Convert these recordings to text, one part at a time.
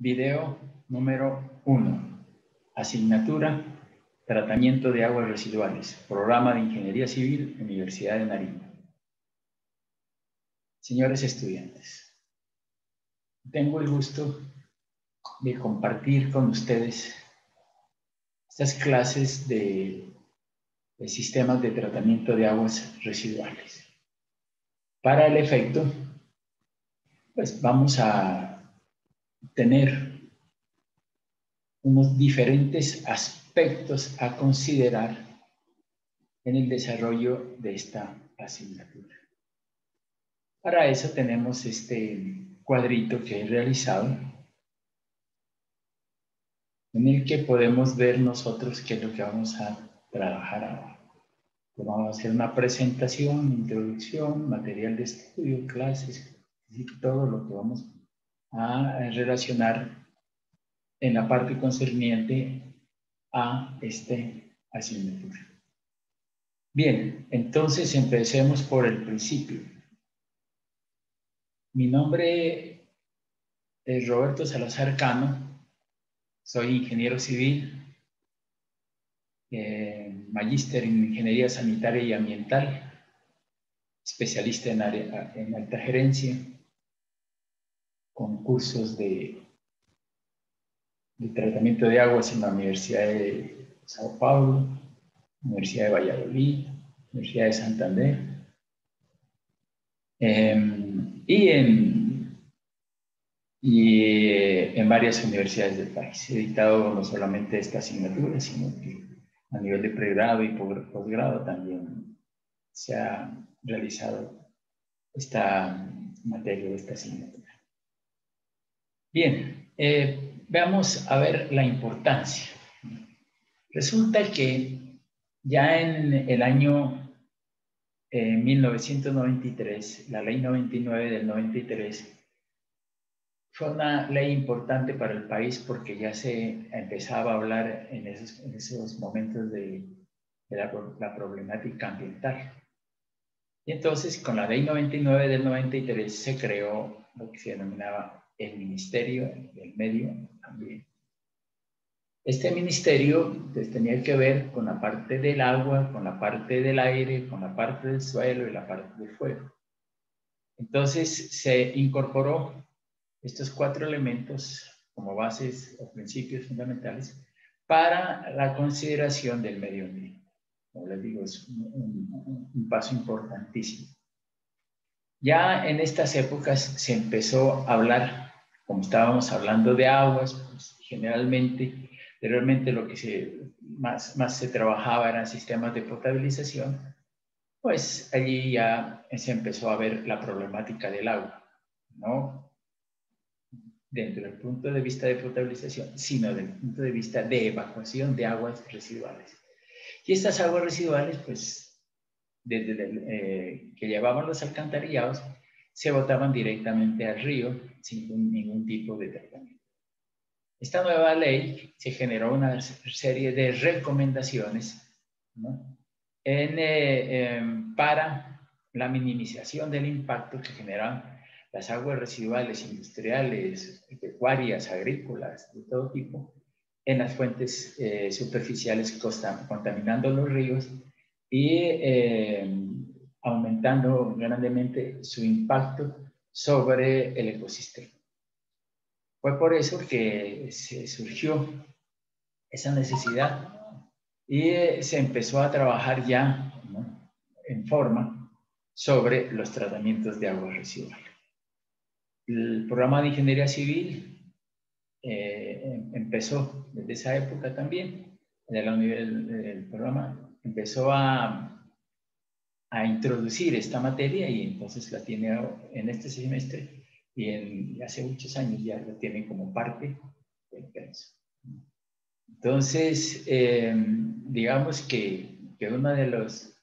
Video número 1. Asignatura Tratamiento de Aguas Residuales. Programa de Ingeniería Civil, Universidad de Nariño. Señores estudiantes, tengo el gusto de compartir con ustedes estas clases de sistemas de tratamiento de aguas residuales. Para el efecto, pues vamos a tener unos diferentes aspectos a considerar en el desarrollo de esta asignatura. Para eso tenemos este cuadrito que he realizado, en el que podemos ver nosotros qué es lo que vamos a trabajar ahora. Pues vamos a hacer una presentación, introducción, material de estudio, clases, y todo lo que vamos a relacionar en la parte concerniente a esta asignatura. Bien, entonces empecemos por el principio. Mi nombre es Roberto Salazar Cano, soy ingeniero civil, magíster en Ingeniería Sanitaria y Ambiental, especialista en alta gerencia, con cursos de tratamiento de aguas en la Universidad de Sao Paulo, Universidad de Valladolid, Universidad de Santander, y en varias universidades del país. He dictado no solamente esta asignatura, sino que a nivel de pregrado y posgrado también se ha realizado esta materia, esta asignatura. Bien, veamos a ver la importancia. Resulta que ya en el año 1993, la ley 99 del 93, fue una ley importante para el país porque ya se empezaba a hablar en esos momentos de la problemática ambiental. Y entonces, con la ley 99 del 93 se creó lo que se denominaba el Ministerio del Medio Ambiente. Este ministerio pues, tenía que ver con la parte del agua, con la parte del aire, con la parte del suelo y la parte del fuego. Entonces se incorporó estos 4 elementos como bases o principios fundamentales para la consideración del medio ambiente. Como les digo, es un paso importantísimo. Ya en estas épocas se empezó a hablar, como estábamos hablando de aguas, pues, generalmente lo que más se trabajaba eran sistemas de potabilización, pues allí ya se empezó a ver la problemática del agua, no dentro del punto de vista de potabilización, sino del punto de vista de evacuación de aguas residuales. Y estas aguas residuales, pues, que llevaban los alcantarillados, se botaban directamente al río sin ningún tipo de tratamiento. Esta nueva ley se generó una serie de recomendaciones, ¿no? Para la minimización del impacto que generan las aguas residuales industriales, pecuarias, agrícolas, de todo tipo, en las fuentes superficiales contaminando los ríos y aumentando grandemente su impacto sobre el ecosistema. Fue por eso que se surgió esa necesidad y se empezó a trabajar ya, ¿no?, en forma sobre los tratamientos de aguas residuales. El programa de Ingeniería Civil empezó desde esa época también. El programa empezó a introducir esta materia y entonces la tiene en este semestre y hace muchos años ya la tiene como parte del pensum. Entonces, digamos que uno de los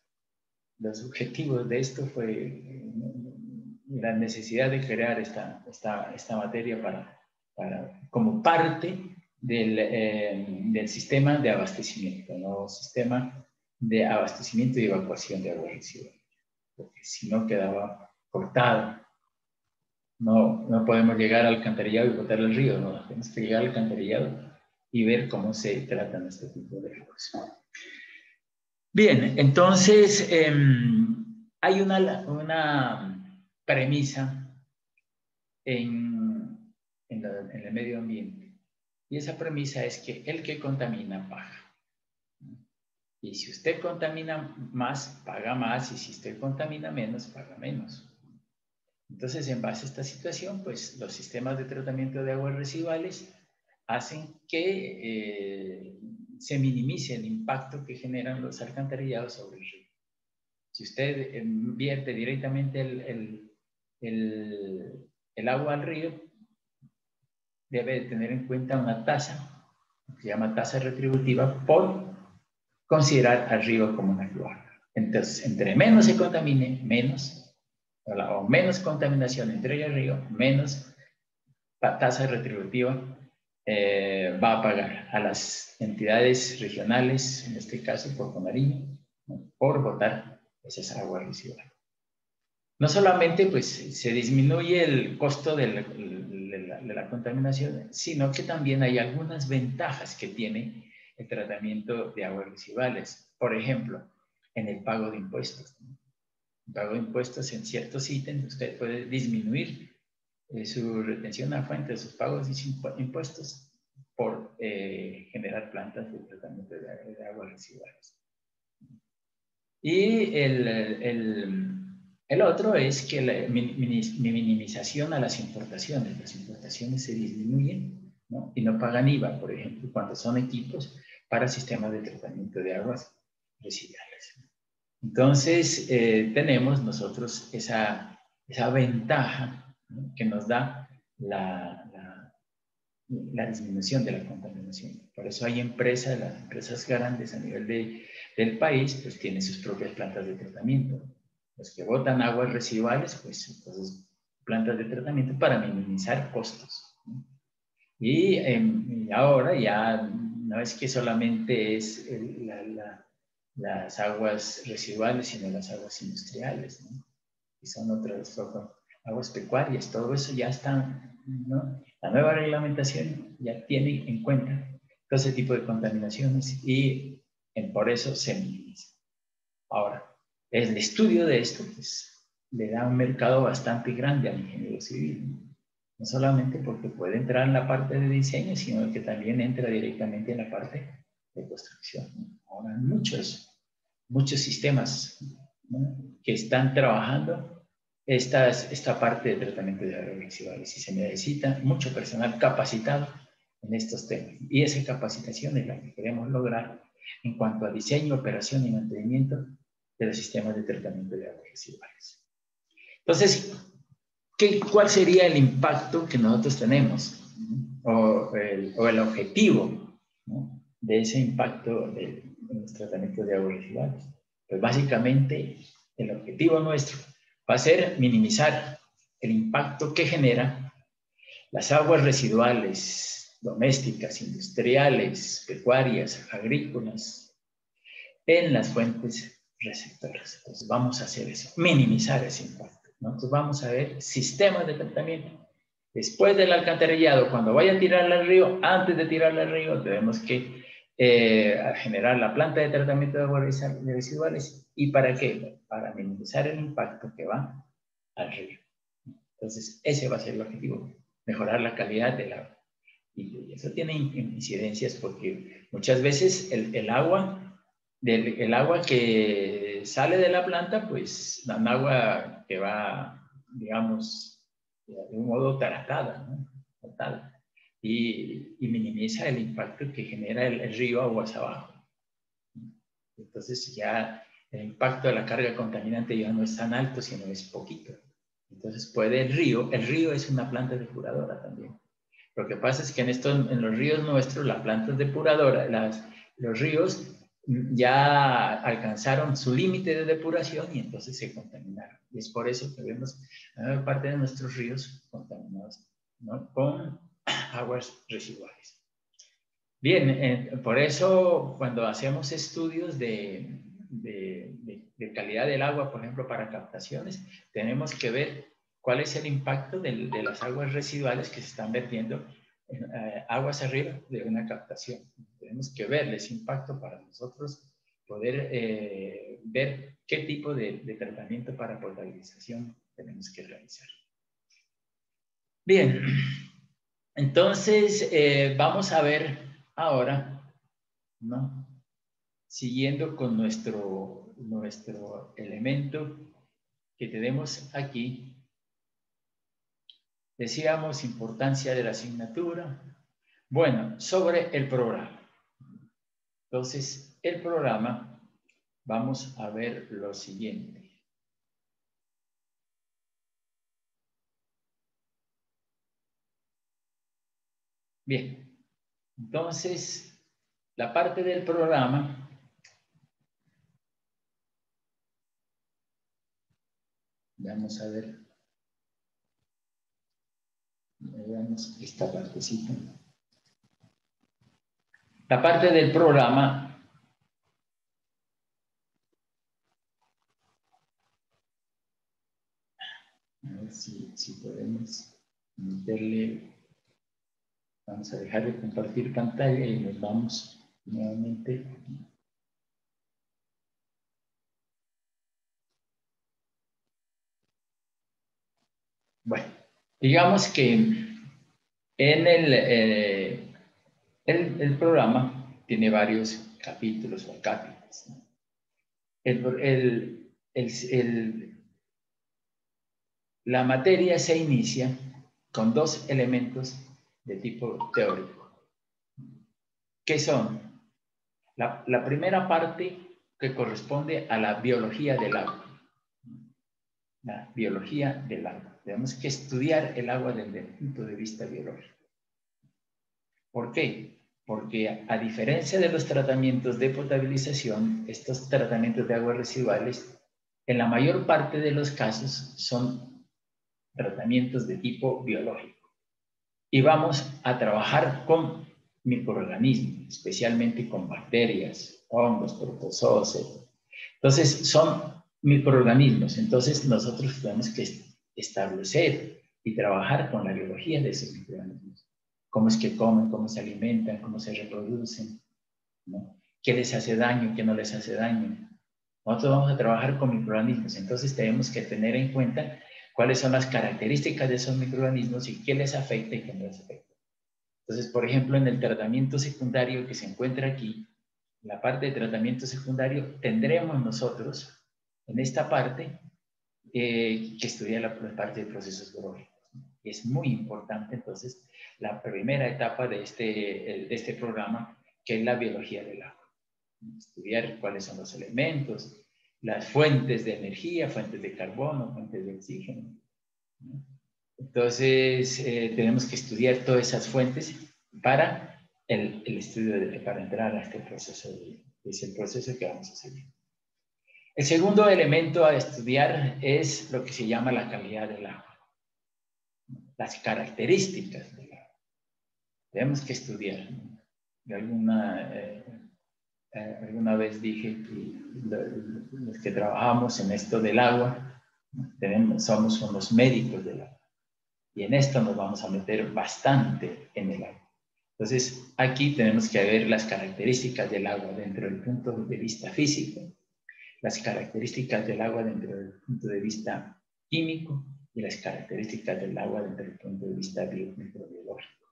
objetivos de esto fue la necesidad de crear esta materia como parte del sistema de abastecimiento, ¿no? Sistema de abastecimiento y evacuación de aguas residuales, porque si no quedaba cortado. No podemos llegar al alcantarillado y botar al río, no, tenemos que llegar al alcantarillado y ver cómo se tratan este tipo de cosas. Bien, entonces hay una premisa en el medio ambiente, y esa premisa es que el que contamina paga. Y si usted contamina más, paga más, y si usted contamina menos, paga menos. Entonces, en base a esta situación, pues los sistemas de tratamiento de aguas residuales hacen que se minimice el impacto que generan los alcantarillados sobre el río. Si usted vierte directamente el agua al río, debe tener en cuenta una tasa, que se llama tasa retributiva, por considerar al río como una cloaca. Entonces, entre menos se contamine, o menos contaminación entre el río, menos tasa retributiva va a pagar a las entidades regionales, en este caso por Conariño, ¿no?, por botar esas aguas residuales. No solamente pues se disminuye el costo de la contaminación, sino que también hay algunas ventajas que tiene el tratamiento de aguas residuales. Por ejemplo, en el pago de impuestos, ¿no? El pago de impuestos en ciertos ítems, usted puede disminuir su retención a fuente de sus pagos y impuestos por generar plantas de tratamiento de aguas residuales. Y el otro es que la minimización a las importaciones. Las importaciones se disminuyen, ¿no?, y no pagan IVA, por ejemplo, cuando son equipos para sistemas de tratamiento de aguas residuales. Entonces, tenemos nosotros esa ventaja, ¿no?, que nos da la disminución de la contaminación. Por eso hay empresas, las empresas grandes a nivel del país, pues tienen sus propias plantas de tratamiento. Los que botan aguas residuales, pues entonces plantas de tratamiento para minimizar costos, ¿no? Y ahora ya no es que solamente es las aguas residuales, sino las aguas industriales, ¿no?, y son otras aguas pecuarias, todo eso ya está, ¿no? La nueva reglamentación ya tiene en cuenta todo ese tipo de contaminaciones y por eso se minimiza. Ahora, el estudio de esto pues, le da un mercado bastante grande al ingeniero civil, ¿no? No solamente porque puede entrar en la parte de diseño, sino que también entra directamente en la parte de construcción, ¿no? Ahora hay muchos sistemas, ¿no?, que están trabajando esta parte de tratamiento de aguas residuales, y se necesita mucho personal capacitado en estos temas. Y esa capacitación es la que queremos lograr en cuanto a diseño, operación y mantenimiento de los sistemas de tratamiento de aguas residuales. Entonces, ¿cuál sería el impacto que nosotros tenemos? O el objetivo, ¿no?, de ese impacto de los tratamientos de aguas residuales. Pues básicamente el objetivo nuestro va a ser minimizar el impacto que generan las aguas residuales domésticas, industriales, pecuarias, agrícolas, en las fuentes receptoras. Entonces vamos a hacer eso, minimizar ese impacto, ¿no? Entonces vamos a ver sistemas de tratamiento. Después del alcantarillado, cuando vaya a tirarla al río, antes de tirarla al río, tenemos que generar la planta de tratamiento de aguas residuales. ¿Y para qué? Para minimizar el impacto que va al río. Entonces, ese va a ser el objetivo, mejorar la calidad del agua. Y eso tiene incidencias porque muchas veces el agua que sale de la planta, pues es un agua que va, digamos, de un modo tratada, ¿no?, tratada, y minimiza el impacto que genera el río aguas abajo. Entonces ya el impacto de la carga contaminante ya no es tan alto, sino es poquito. Entonces el río es una planta depuradora también. Lo que pasa es que en los ríos nuestros, las plantas depuradoras, los ríos ya alcanzaron su límite de depuración y entonces se contaminaron. Y es por eso que vemos la mayor parte de nuestros ríos contaminados, ¿no?, con aguas residuales. Bien, por eso cuando hacemos estudios de calidad del agua, por ejemplo, para captaciones, tenemos que ver ¿Cuál es el impacto de las aguas residuales que se están vertiendo en aguas arriba de una captación? Tenemos que ver ese impacto para nosotros poder ver qué tipo de tratamiento para potabilización tenemos que realizar. Bien, entonces vamos a ver ahora, ¿no? Siguiendo con nuestro elemento que tenemos aquí, decíamos importancia de la asignatura. Bueno, sobre el programa. Entonces, el programa, vamos a ver lo siguiente. Bien, entonces, la parte del programa, vamos a ver, veamos esta partecita. La parte del programa, a ver si podemos meterle, vamos a dejar de compartir pantalla y nos vamos nuevamente. Bueno, digamos que en el programa tiene varios capítulos o cápsulas, ¿no? La materia se inicia con dos elementos de tipo teórico. ¿Qué son? La primera parte que corresponde a la biología del agua. La biología del agua. Tenemos que estudiar el agua desde el punto de vista biológico. ¿Por qué? Porque a diferencia de los tratamientos de potabilización, estos tratamientos de aguas residuales, en la mayor parte de los casos son tratamientos de tipo biológico. Y vamos a trabajar con microorganismos, especialmente con bacterias, hongos, protozoos. Entonces, son microorganismos. Entonces, nosotros tenemos que establecer y trabajar con la biología de esos microorganismos. Cómo es que comen, cómo se alimentan, cómo se reproducen, ¿no? ¿Qué les hace daño, qué no les hace daño? Nosotros vamos a trabajar con microorganismos, entonces tenemos que tener en cuenta cuáles son las características de esos microorganismos y qué les afecta y qué no les afecta. Entonces, por ejemplo, en el tratamiento secundario que se encuentra aquí, en la parte de tratamiento secundario, tendremos nosotros, en esta parte, que estudiar la parte de procesos biológicos. Es muy importante, entonces, la primera etapa de este programa, que es la biología del agua. Estudiar cuáles son los elementos, las fuentes de energía, fuentes de carbono, fuentes de oxígeno. Entonces, tenemos que estudiar todas esas fuentes para el estudio, para entrar a este proceso, es el proceso que vamos a seguir. El segundo elemento a estudiar es lo que se llama la calidad del agua, las características del agua. Tenemos que estudiar, ¿no? Alguna vez dije que los que trabajamos en esto del agua, somos unos médicos del agua. Y en esto nos vamos a meter bastante en el agua. Entonces, aquí tenemos que ver las características del agua dentro del punto de vista físico, las características del agua dentro del punto de vista químico y las características del agua dentro del punto de vista microbiológico.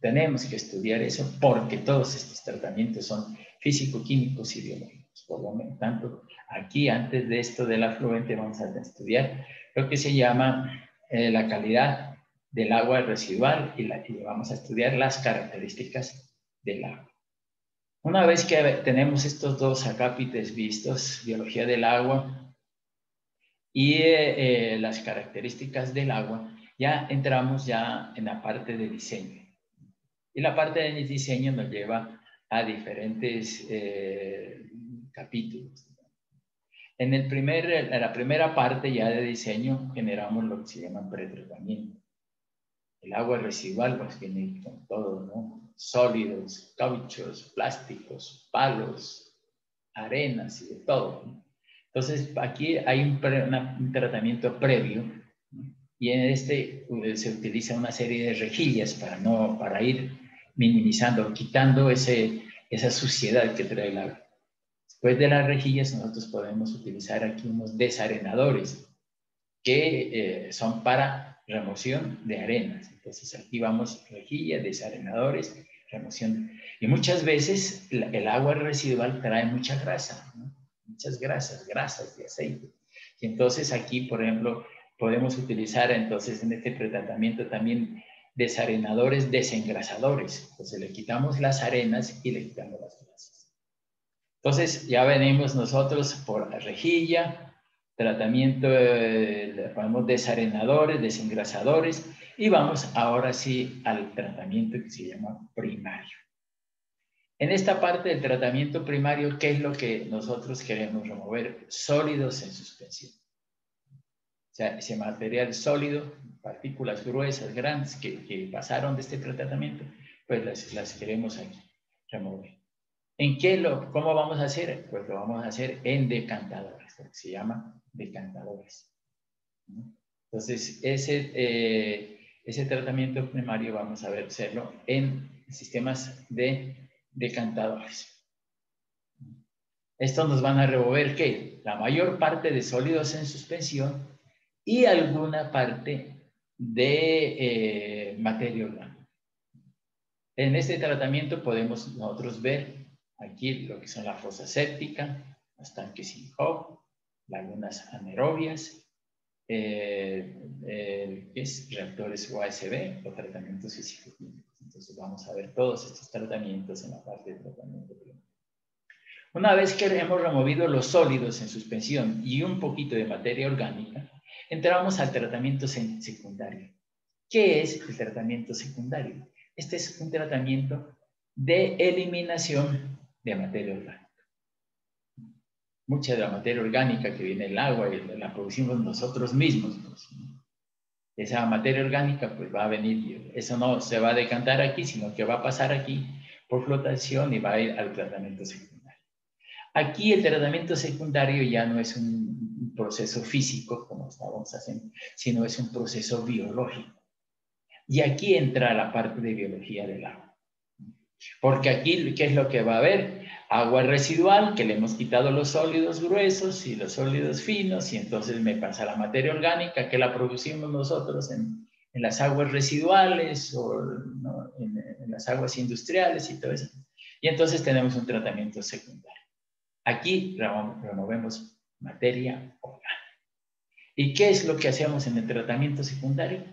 Tenemos que estudiar eso porque todos estos tratamientos son físico-químicos y biológicos. Por lo tanto, aquí antes de esto del afluente vamos a estudiar lo que se llama la calidad del agua residual y vamos a estudiar las características del agua. Una vez que tenemos estos dos acápites vistos, biología del agua y las características del agua, ya entramos ya en la parte de diseño. Y la parte de diseño nos lleva a diferentes capítulos. En la primera parte ya de diseño generamos lo que se llama pretratamiento. El agua residual pues viene con todo, ¿no? Sólidos, cauchos, plásticos, palos, arenas y de todo, ¿no? Entonces aquí hay un tratamiento previo, ¿no? y en este se utiliza una serie de rejillas para ir minimizando, quitando esa suciedad que trae el agua. Después de las rejillas, nosotros podemos utilizar aquí unos desarenadores que son para remoción de arenas. Entonces aquí vamos rejillas, desarenadores, remoción. Y muchas veces el agua residual trae mucha grasa, ¿no? Muchas grasas de aceite. Y entonces aquí, por ejemplo, podemos utilizar entonces en este pretratamiento también desarenadores desengrasadores. Entonces le quitamos las arenas y le quitamos las grasas. Entonces ya venimos nosotros por la rejilla, tratamiento, le ponemos desarenadores, desengrasadores, y vamos ahora sí al tratamiento que se llama primario. En esta parte del tratamiento primario, ¿qué es lo que nosotros queremos remover? Sólidos en suspensión. O sea, ese material sólido, partículas gruesas, grandes, que pasaron de este tratamiento, pues las queremos aquí remover. ¿Cómo vamos a hacer? Pues lo vamos a hacer en decantadores, lo que se llama decantadores. Entonces, ese tratamiento primario vamos a hacerlo en sistemas de decantadores. Estos nos van a remover, ¿qué? La mayor parte de sólidos en suspensión y alguna parte de materia orgánica. En este tratamiento podemos nosotros ver aquí lo que son la fosa séptica, los tanques sin-hub, lagunas anaerobias, reactores USB o tratamientos físico-químicos. Entonces vamos a ver todos estos tratamientos en la parte de tratamiento primario. Una vez que hemos removido los sólidos en suspensión y un poquito de materia orgánica, entramos al tratamiento secundario. ¿Qué es el tratamiento secundario? Este es un tratamiento de eliminación de materia orgánica. Mucha de la materia orgánica que viene del agua la producimos nosotros mismos. Pues. Esa materia orgánica pues va a venir, eso no se va a decantar aquí, sino que va a pasar aquí por flotación y va a ir al tratamiento secundario. Aquí el tratamiento secundario ya no es un proceso físico, como estábamos haciendo, sino es un proceso biológico. Y aquí entra la parte de biología del agua. Porque aquí, ¿qué es lo que va a haber? Agua residual, que le hemos quitado los sólidos gruesos y los sólidos finos, y entonces me pasa la materia orgánica que la producimos nosotros en las aguas residuales o ¿no? en las aguas industriales y todo eso. Y entonces tenemos un tratamiento secundario. Aquí removemos materia orgánica. ¿Y qué es lo que hacemos en el tratamiento secundario?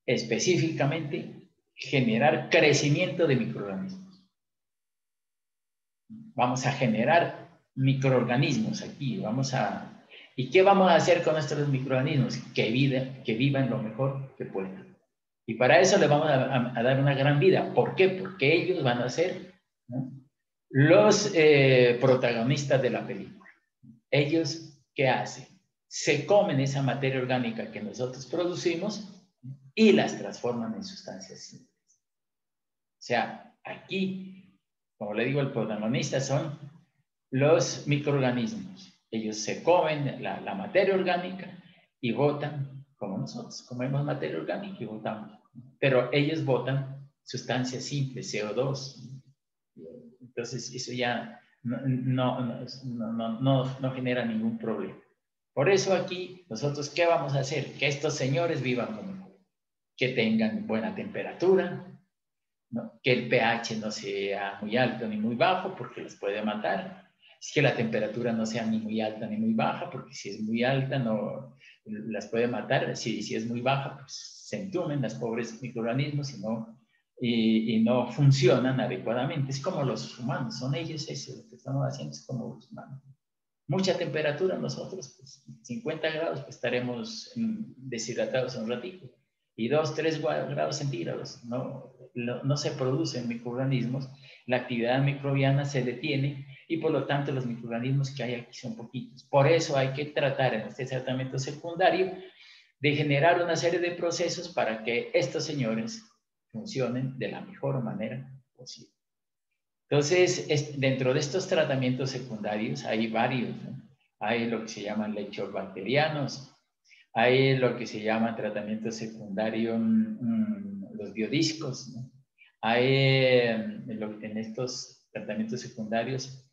Específicamente, generar crecimiento de microorganismos. Vamos a generar microorganismos aquí. ¿Y qué vamos a hacer con estos microorganismos? Que vivan lo mejor que puedan. Y para eso les vamos a dar una gran vida. ¿Por qué? Porque ellos van a ser, ¿no?, los protagonistas de la película. Ellos, ¿qué hacen? Se comen esa materia orgánica que nosotros producimos y las transforman en sustancias simples. O sea, aquí, como le digo, el protagonista son los microorganismos. Ellos se comen la materia orgánica y botan, como nosotros comemos materia orgánica y botamos. Pero ellos botan sustancias simples, CO2. Entonces, eso ya no genera ningún problema. Por eso aquí, nosotros, ¿qué vamos a hacer? Que estos señores vivan como que tengan buena temperatura, ¿no? Que el pH no sea muy alto ni muy bajo, porque los puede matar. Es que la temperatura no sea ni muy alta ni muy baja, porque si es muy alta, no las puede matar. Si es muy baja, pues se entumen los pobres microorganismos y no funcionan adecuadamente. Es como los humanos, son ellos eso, lo que estamos haciendo es como los humanos. Mucha temperatura, nosotros, pues, 50 grados, pues estaremos deshidratados un ratito. Y 2, 3 grados centígrados, no se producen microorganismos, la actividad microbiana se detiene y por lo tanto los microorganismos que hay aquí son poquitos. Por eso hay que tratar en este tratamiento secundario de generar una serie de procesos para que estos señores funcionen de la mejor manera posible. Entonces, dentro de estos tratamientos secundarios hay varios, ¿no? Hay lo que se llaman lechobacterianos, Hay lo que se llama tratamiento secundario, los biodiscos, ¿no? Hay en estos tratamientos secundarios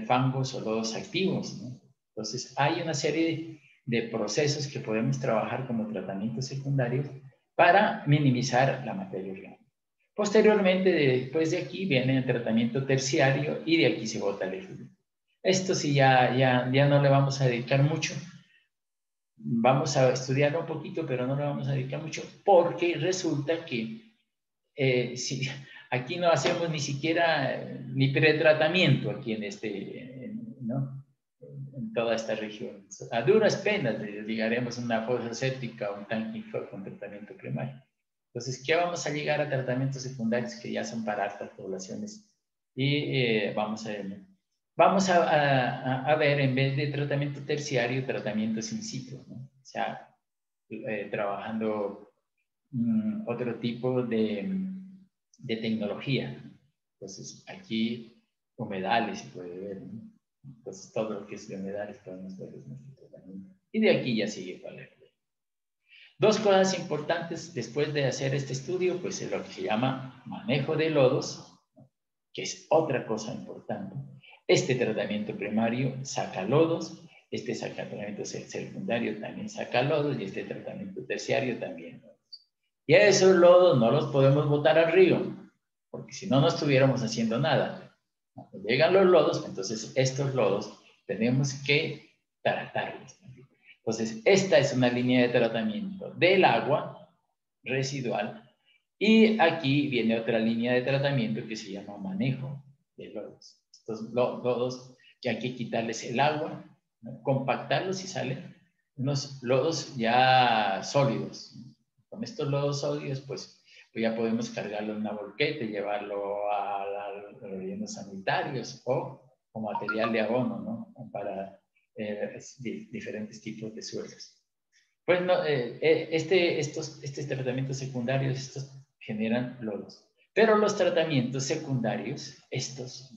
fangos o lodos activos, ¿no? Entonces, hay una serie de procesos que podemos trabajar como tratamientos secundarios para minimizar la materia orgánica. Posteriormente, después de aquí, viene el tratamiento terciario y de aquí se bota el efluente. Esto sí ya no le vamos a dedicar mucho. Vamos a estudiarlo un poquito, pero no le vamos a dedicar mucho, porque resulta que si, aquí no hacemos ni siquiera ni pretratamiento aquí ¿no? En toda esta región. A duras penas llegaremos a una fosa séptica o un tanque con tratamiento primario. Entonces, ¿qué vamos a llegar a tratamientos secundarios que ya son para altas poblaciones? Y vamos a ver, en vez de tratamiento terciario, tratamientos in situ, ¿no? O sea, trabajando otro tipo de tecnología. Entonces, aquí humedales se puede ver, ¿no? Entonces, todo lo que es de humedales podemos ver en nuestro tratamiento. Y de aquí ya sigue para el. Dos cosas importantes después de hacer este estudio, pues es lo que se llama manejo de lodos, que es otra cosa importante. Este tratamiento primario saca lodos, este tratamiento secundario también saca lodos y este tratamiento terciario también lodos. Y a esos lodos no los podemos botar al río, porque si no, no estuviéramos haciendo nada. Cuando llegan los lodos, entonces estos lodos tenemos que tratarlos. Entonces, esta es una línea de tratamiento del agua residual y aquí viene otra línea de tratamiento que se llama manejo de lodos. Estos lodos que hay que quitarles el agua, ¿no? Compactarlos y salen unos lodos ya sólidos. Con estos lodos sólidos, pues ya podemos cargarlo en una volqueta y llevarlo a los rellenos sanitarios o como material de abono, ¿no? Para diferentes tipos de suelos. Pues no, estos tratamientos secundarios, estos generan lodos. Pero los tratamientos secundarios, estos,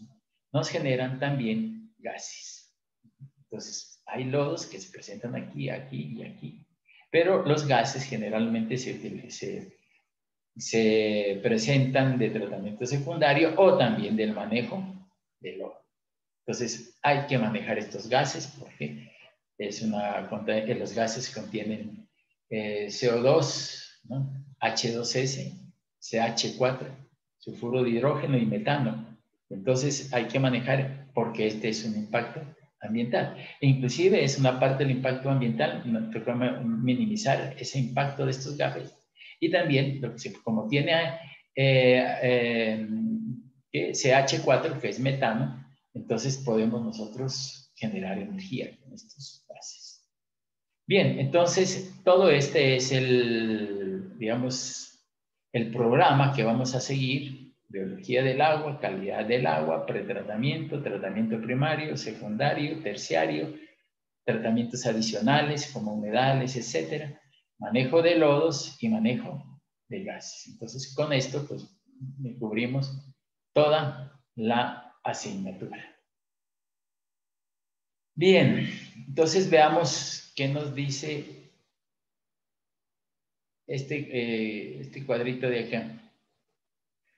nos generan también gases. Entonces, hay lodos que se presentan aquí, aquí y aquí. Pero los gases generalmente se presentan de tratamiento secundario o también del manejo del lodo. Entonces, hay que manejar estos gases porque los gases contienen CO2, ¿no? H2S, CH4, sulfuro de hidrógeno y metano. Entonces, hay que manejar porque este es un impacto ambiental. E inclusive es una parte del impacto ambiental, toca minimizar ese impacto de estos gases. Y también, como tiene CH4, que es metano, entonces podemos nosotros generar energía con estos gases. Bien, entonces todo este es digamos, el programa que vamos a seguir: biología del agua, calidad del agua, pretratamiento, tratamiento primario, secundario, terciario, tratamientos adicionales como humedales, etcétera, manejo de lodos y manejo de gases. Entonces, con esto, pues, cubrimos toda la asignatura. Bien, entonces veamos qué nos dice este cuadrito de acá.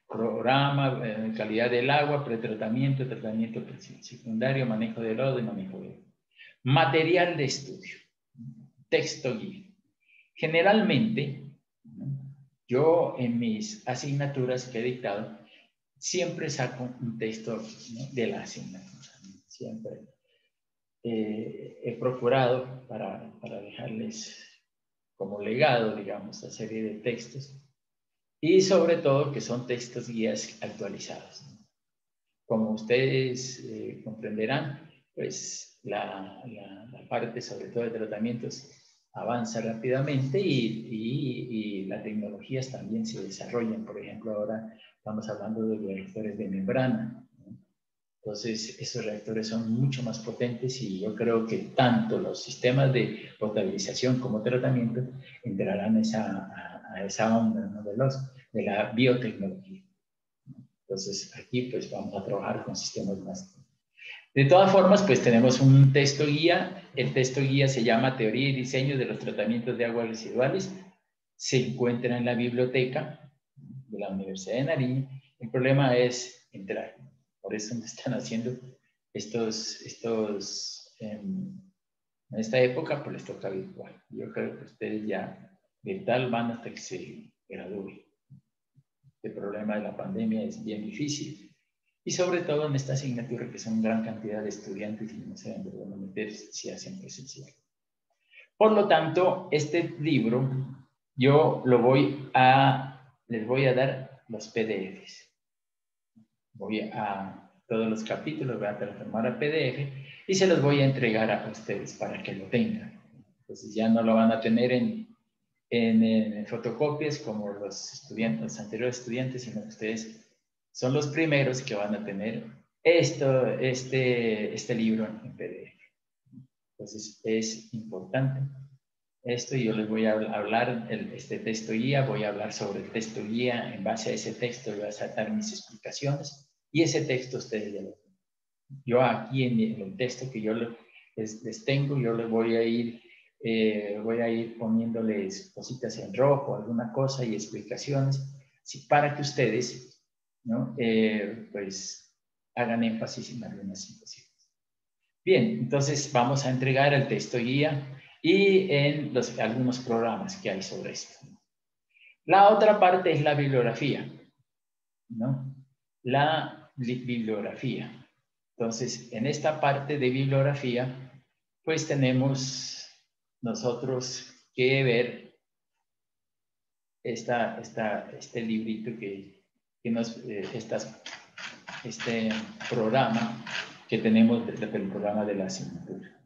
Programa, calidad del agua, pretratamiento, tratamiento secundario, manejo de lodo y manejo de lodo. Material de estudio, texto guía. Generalmente, yo en mis asignaturas que he dictado, siempre saco un texto, ¿no?, de la asignatura. Siempre he procurado para dejarles como legado, digamos, la serie de textos y sobre todo que son textos guías actualizados. Como ustedes comprenderán, pues la parte sobre todo de tratamientos avanza rápidamente y las tecnologías también se desarrollan. Por ejemplo, ahora estamos hablando de reactores de membrana, ¿no? Entonces, esos reactores son mucho más potentes y yo creo que tanto los sistemas de potabilización como tratamiento entrarán a esa onda, ¿no?, de la biotecnología. Entonces, aquí pues vamos a trabajar con sistemas más. De todas formas, pues tenemos un texto guía. El texto guía se llama Teoría y Diseño de los Tratamientos de Aguas Residuales. Se encuentra en la biblioteca de la Universidad de Nariño. El problema es entrar. Por eso me están haciendo en esta época, pues les toca virtual. Yo creo que ustedes ya virtual van hasta que se gradúen. El problema de la pandemia es bien difícil. Y sobre todo en esta asignatura que son gran cantidad de estudiantes y no saben de dónde meter si hacen presencial. Por lo tanto, este libro yo les voy a dar los PDFs. Todos los capítulos voy a transformar a PDF y se los voy a entregar a ustedes para que lo tengan. Entonces ya no lo van a tener en fotocopias como los anteriores estudiantes, sino que ustedes son los primeros que van a tener este libro en PDF. Entonces es importante esto y yo les voy a hablar este texto guía, voy a hablar sobre el texto guía, en base a ese texto voy a sacar mis explicaciones y ese texto ustedes ya lo tienen. Yo aquí en el texto que yo les tengo, yo les voy a ir poniéndoles cositas en rojo, alguna cosa y explicaciones, para que ustedes, ¿no? Pues hagan énfasis en algunas situaciones. Bien, entonces vamos a entregar el texto guía y en algunos programas que hay sobre esto. La otra parte es la bibliografía, ¿no? La bibliografía. Entonces, en esta parte de bibliografía, pues tenemos nosotros que ver este librito este programa que tenemos del programa de la asignatura.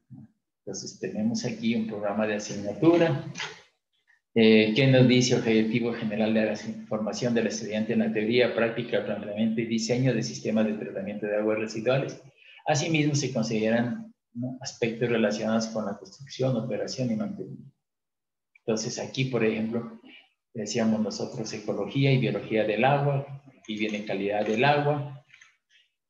Entonces, tenemos aquí un programa de asignatura que nos dice objetivo general de la formación del estudiante en la teoría, práctica, planteamiento y diseño de sistemas de tratamiento de aguas residuales. Asimismo, se consideran, ¿no?, aspectos relacionados con la construcción, operación y mantenimiento. Entonces, aquí, por ejemplo, decíamos nosotros ecología y biología del agua. Aquí viene calidad del agua,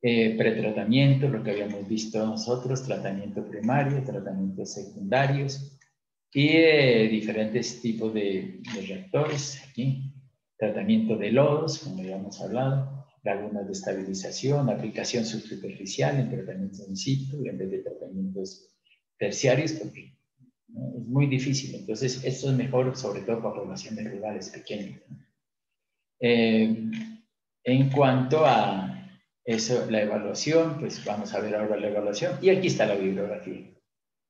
pretratamiento, lo que habíamos visto nosotros, tratamiento primario, tratamientos secundarios, y diferentes tipos de reactores aquí, tratamiento de lodos, como ya hemos hablado, lagunas de estabilización, aplicación subsuperficial en tratamientos in situ en vez de tratamientos terciarios, porque, ¿no?, es muy difícil. Entonces, esto es mejor, sobre todo para poblaciones rurales pequeñas, ¿no? En cuanto a eso, la evaluación, pues vamos a ver ahora la evaluación, y aquí está la bibliografía.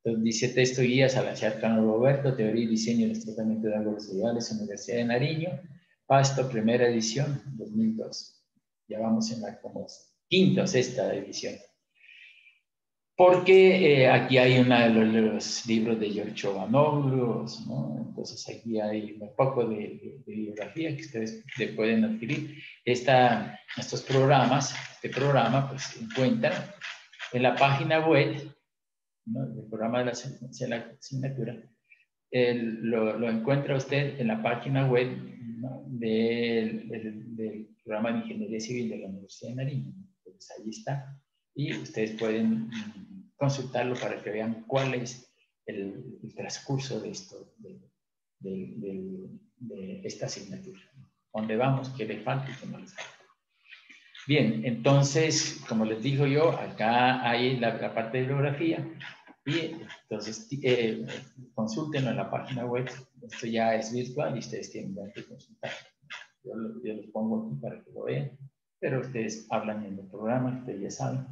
Entonces dice texto guía Salazar Cano Roberto, teoría y diseño de los tratamientos de aguas residuales, Universidad de Nariño, Pasto, primera edición, 2002. Ya vamos en la como quinta o sexta edición. Porque aquí hay uno de los libros de Giorgio Vanoglu, ¿no? Entonces aquí hay un poco de bibliografía que ustedes pueden adquirir. Estos programas, este programa, pues se encuentran en la página web, ¿no?, del programa de la asignatura. Lo encuentra usted en la página web, ¿no?, del programa de Ingeniería Civil de la Universidad de Nariño. Entonces ahí está. Y ustedes pueden consultarlo para que vean cuál es el transcurso de esta asignatura. ¿Dónde vamos? ¿Qué le falta y qué no le falta? Bien, entonces, como les digo yo, acá hay la parte de bibliografía. Y entonces consúltenlo en la página web. Esto ya es virtual y ustedes tienen que consultar. Yo los pongo aquí para que lo vean, pero ustedes hablan en el programa, ustedes ya saben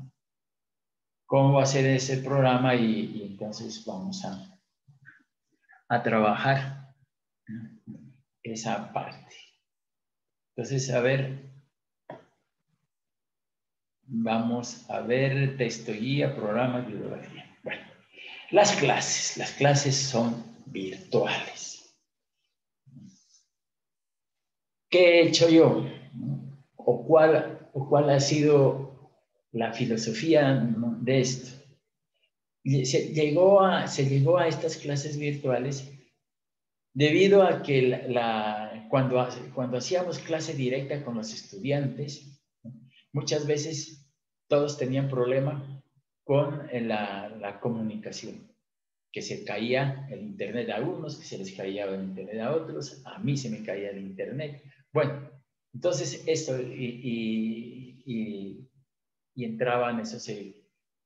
cómo va a ser ese programa y entonces vamos a trabajar esa parte. Entonces, a ver, vamos a ver texto guía, programa, bibliografía. Bueno, las clases son virtuales. ¿Qué he hecho yo? ¿O cuál ha sido la filosofía, ¿no?, de esto? Se llegó a estas clases virtuales debido a que cuando hacíamos clase directa con los estudiantes, ¿no?, muchas veces todos tenían problema con la comunicación, que se caía el internet a unos, que se les caía el internet a otros, a mí se me caía el internet. Bueno, entonces esto, y entraban esos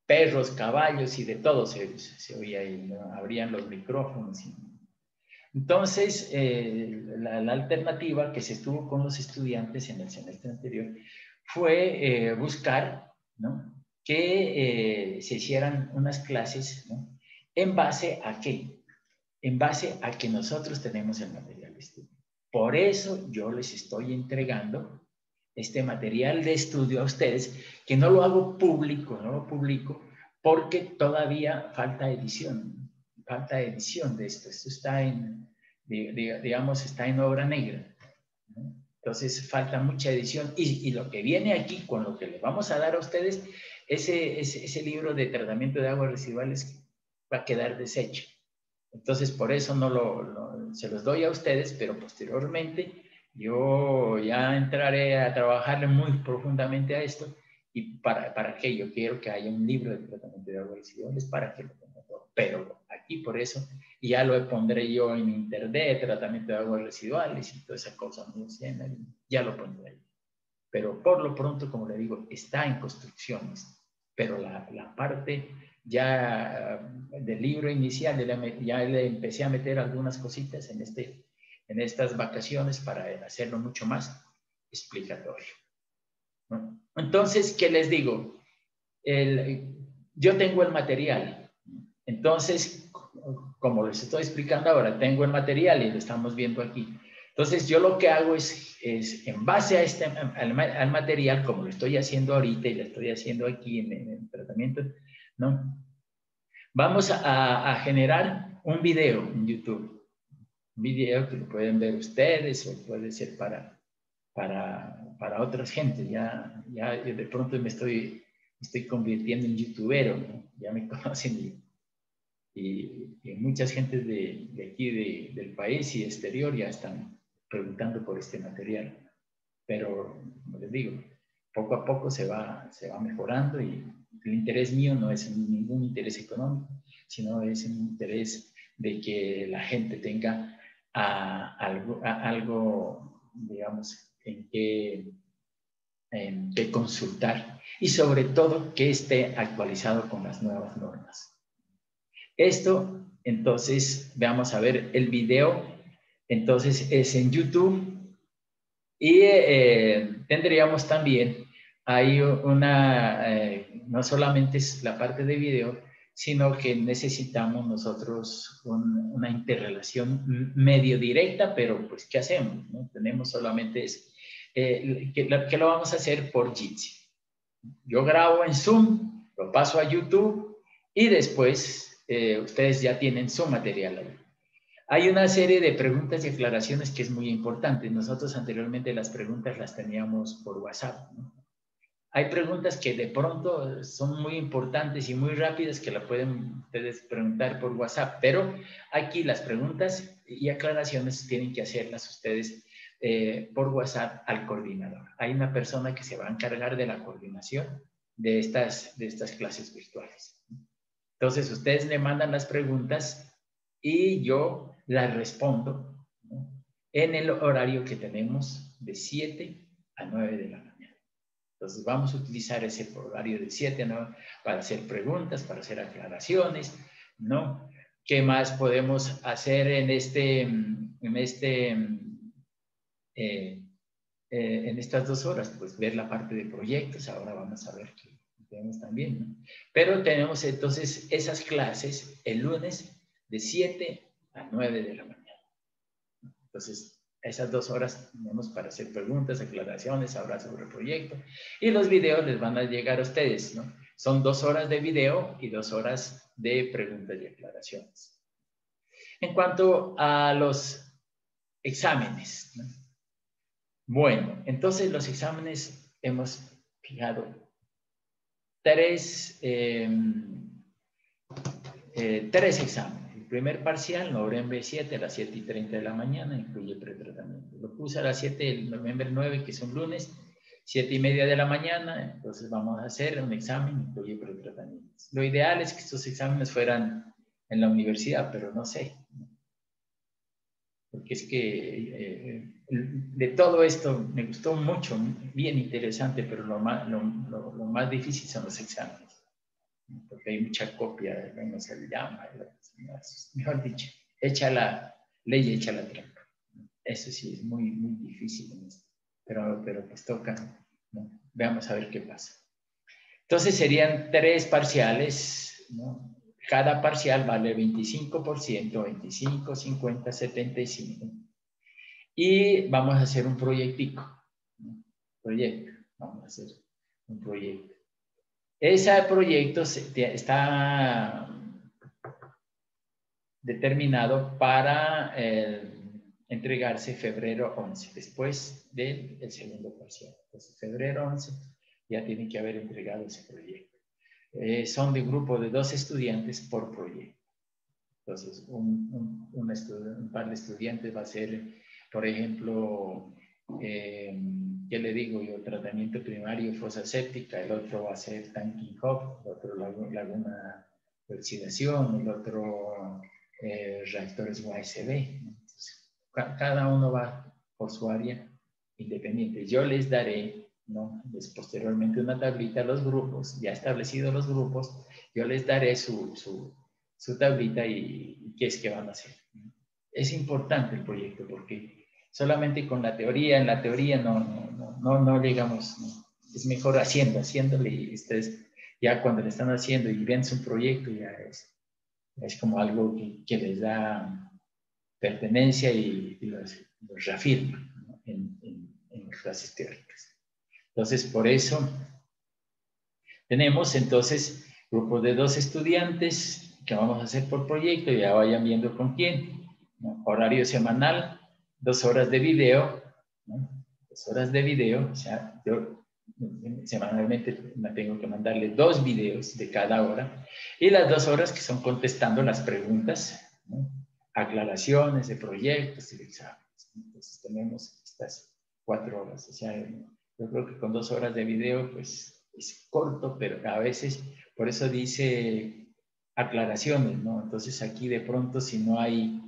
perros, caballos y de todo se oía ahí, ¿no? Abrían los micrófonos. Entonces, la alternativa que se estuvo con los estudiantes en el semestre anterior fue buscar, ¿no?, que se hicieran unas clases, ¿no?, ¿en base a qué? En base a que nosotros tenemos el material de estudio. Por eso yo les estoy entregando este material de estudio a ustedes, que no lo hago público, no lo publico, porque todavía falta edición de esto. Esto está digamos, está en obra negra, ¿no? Entonces falta mucha edición y lo que viene aquí, con lo que les vamos a dar a ustedes, ese libro de tratamiento de aguas residuales va a quedar deshecho. Entonces, por eso se los doy a ustedes, pero posteriormente yo ya entraré a trabajarle muy profundamente a esto. ¿Y para qué? Yo quiero que haya un libro de tratamiento de aguas residuales para que lo tenga todo. Pero aquí por eso, y ya lo pondré yo en internet, tratamiento de aguas residuales y toda esa cosa, ya lo pondré ahí. Pero por lo pronto, como le digo, está en construcciones. Pero la parte ya del libro inicial, ya le empecé a meter algunas cositas en estas vacaciones para hacerlo mucho más explicatorio, ¿no? Entonces, ¿qué les digo? Yo tengo el material. Entonces, como les estoy explicando ahora, tengo el material y lo estamos viendo aquí. Entonces, yo lo que hago es en base a al material, como lo estoy haciendo ahorita y lo estoy haciendo aquí en el tratamiento, ¿no? Vamos a generar un video en YouTube. Un video que lo pueden ver ustedes o puede ser para otras gentes. Ya de pronto me estoy convirtiendo en youtubero, ¿no? Ya me conocen y muchas gentes de aquí, del país y exterior, ya están preguntando por este material. Pero, como les digo, poco a poco se va mejorando y el interés mío no es ningún interés económico, sino es un interés de que la gente tenga algo, digamos, en qué consultar y sobre todo que esté actualizado con las nuevas normas. Esto, entonces, vamos a ver el video. Entonces, es en YouTube y tendríamos también ahí no solamente es la parte de video, sino que necesitamos nosotros una interrelación medio directa, pero pues, ¿qué hacemos? ¿No? Tenemos solamente eso. Que lo vamos a hacer por Jitsi. Yo grabo en Zoom, lo paso a YouTube y después ustedes ya tienen su material ahí. Hay una serie de preguntas y aclaraciones que es muy importante. Nosotros anteriormente las preguntas las teníamos por WhatsApp, ¿no? Hay preguntas que de pronto son muy importantes y muy rápidas que la pueden ustedes preguntar por WhatsApp, pero aquí las preguntas y aclaraciones tienen que hacerlas ustedes por WhatsApp al coordinador. Hay una persona que se va a encargar de la coordinación de estas clases virtuales. Entonces, ustedes le mandan las preguntas y yo las respondo, ¿no?, en el horario que tenemos de 7 a 9 de la mañana. Entonces, vamos a utilizar ese horario de 7 a 9 para hacer preguntas, para hacer aclaraciones, ¿no? ¿Qué más podemos hacer en estas 2 horas? Pues ver la parte de proyectos. Ahora vamos a ver qué tenemos también, ¿no? Pero tenemos entonces esas clases el lunes de 7 a 9 de la mañana. Entonces, esas 2 horas tenemos para hacer preguntas, aclaraciones, hablar sobre el proyecto. Y los videos les van a llegar a ustedes, ¿no? Son 2 horas de video y 2 horas de preguntas y aclaraciones. En cuanto a los exámenes, ¿no? Bueno, entonces los exámenes hemos fijado 3 exámenes. El primer parcial, noviembre 7 a las 7:30 de la mañana, incluye pretratamiento. Lo puse a las 7 del noviembre 9, que es un lunes, 7:30 de la mañana, entonces vamos a hacer un examen, incluye pretratamientos. Lo ideal es que estos exámenes fueran en la universidad, pero no sé. Porque es que de todo esto me gustó mucho, bien interesante, pero lo más difícil son los exámenes. Porque hay mucha copia, no se le llama, mejor dicho, echa la ley, echa la trampa. Eso sí es muy, muy difícil en esto. Pero pues toca, ¿no? Veamos a ver qué pasa. Entonces serían 3 parciales, ¿no? Cada parcial vale 25%, 25, 50, 75. Y vamos a hacer un proyectico, ¿no? Vamos a hacer un proyecto. Ese proyecto está determinado para entregarse febrero 11, después del segundo parcial. Entonces, febrero 11 ya tienen que haber entregado ese proyecto. Son de un grupo de 2 estudiantes por proyecto. Entonces, un par de estudiantes va a ser, por ejemplo, ¿qué le digo yo? Tratamiento primario, fosa séptica, el otro va a ser tanking hub, el otro laguna de oxidación, el otro reactores USB. Entonces, cada uno va por su área independiente. Yo les daré, ¿no? Posteriormente una tablita a los grupos, ya establecidos los grupos, yo les daré su tablita y qué es que van a hacer. Es importante el proyecto porque solamente con la teoría, en la teoría no llegamos, no. Es mejor haciéndole y ustedes ya cuando le están haciendo y ven su proyecto ya es como algo que les da pertenencia y los reafirma, ¿no? en las clases teóricas. Entonces, por eso tenemos entonces grupos de 2 estudiantes que vamos a hacer por proyecto, ya vayan viendo con quién, ¿no? Horario semanal, 2 horas de video, ¿no? 2 horas de video, o sea, yo semanalmente me tengo que mandarle 2 videos de cada hora, y las 2 horas que son contestando las preguntas, ¿no? Aclaraciones de proyectos y de exámenes. Entonces tenemos estas 4 horas, o sea, yo creo que con 2 horas de video, pues es corto, pero a veces, por eso dice aclaraciones, ¿no? Entonces aquí de pronto si no hay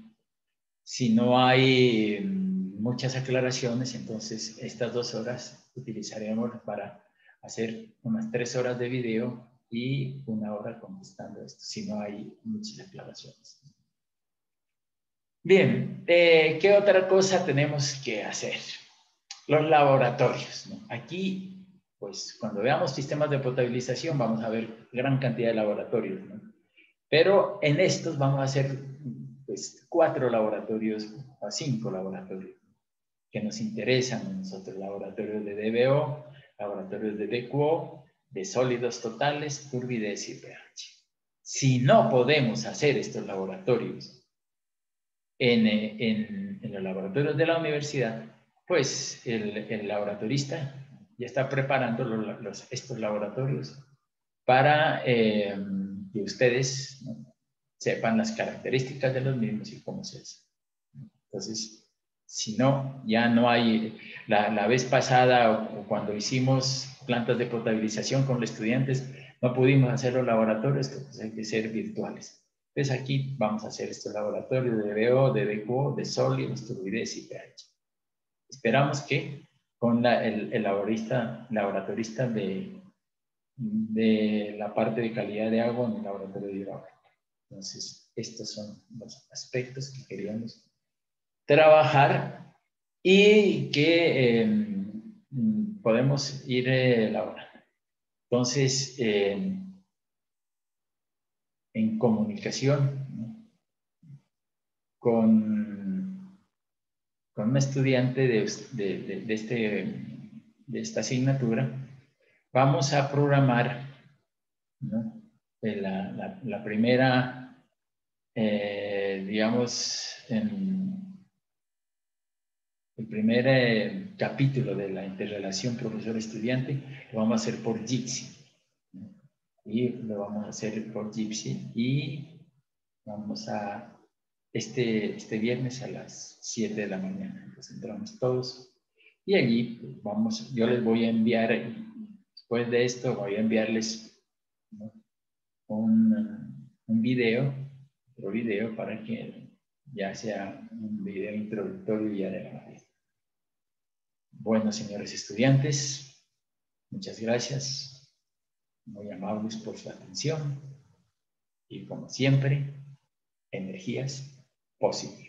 muchas aclaraciones, entonces estas 2 horas utilizaremos para hacer unas 3 horas de video y 1 hora contestando esto, si no hay muchas aclaraciones. Bien, ¿qué otra cosa tenemos que hacer? Los laboratorios, ¿no? Aquí, pues cuando veamos sistemas de potabilización vamos a ver gran cantidad de laboratorios, ¿no? Pero en estos vamos a hacer pues 4 laboratorios o 5 laboratorios que nos interesan a nosotros: laboratorios de DBO, laboratorios de DQO, de sólidos totales, turbidez y pH. Si no podemos hacer estos laboratorios en los laboratorios de la universidad, pues el laboratorista ya está preparando estos laboratorios para que ustedes, ¿no?, sepan las características de los mismos y cómo se hace. Entonces, si no, ya no hay. La vez pasada o cuando hicimos plantas de potabilización con los estudiantes, no pudimos hacer los laboratorios, entonces hay que ser virtuales. Entonces aquí vamos a hacer este laboratorio de DBO, de DQO, de sólidos, turbidez y pH. Esperamos que con el laboratorista de la parte de calidad de agua en el laboratorio de hidráulica. Entonces, estos son los aspectos que queríamos trabajar y que podemos ir elaborando. Entonces, en comunicación, ¿no?, con un estudiante de esta asignatura, vamos a programar, ¿no?, la primera, digamos, el primer capítulo de la interrelación profesor-estudiante lo vamos a hacer por Jitsi, ¿no? Y lo vamos a hacer por Jitsi y vamos a este viernes a las 7 de la mañana. Entonces entramos todos Y allí pues, vamos, yo les voy a enviar, después de esto, voy a enviarles, ¿no?, un video, otro video para que ya sea un video introductorio ya de la materia. Bueno, señores estudiantes, muchas gracias, muy amables por su atención y como siempre, energías positivas.